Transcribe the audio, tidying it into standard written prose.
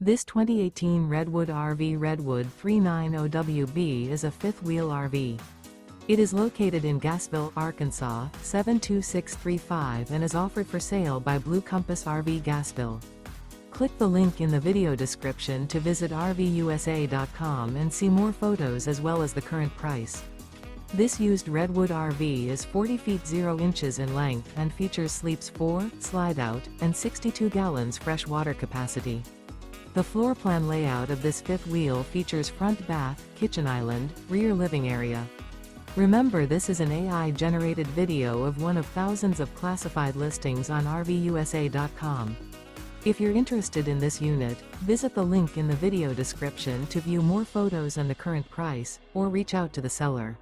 This 2018 Redwood RV Redwood 390WB is a fifth-wheel RV. It is located in Gassville, Arkansas, 72635 and is offered for sale by Blue Compass RV Gassville. Click the link in the video description to visit RVUSA.com and see more photos as well as the current price. This used Redwood RV is 40 feet 0 inches in length and features sleeps 4, Slideout, and 62 gallons fresh water capacity. The floor plan layout of this fifth wheel features front bath, kitchen island, rear living area. Remember, this is an AI-generated video of one of thousands of classified listings on RVUSA.com. If you're interested in this unit, visit the link in the video description to view more photos and the current price, or reach out to the seller.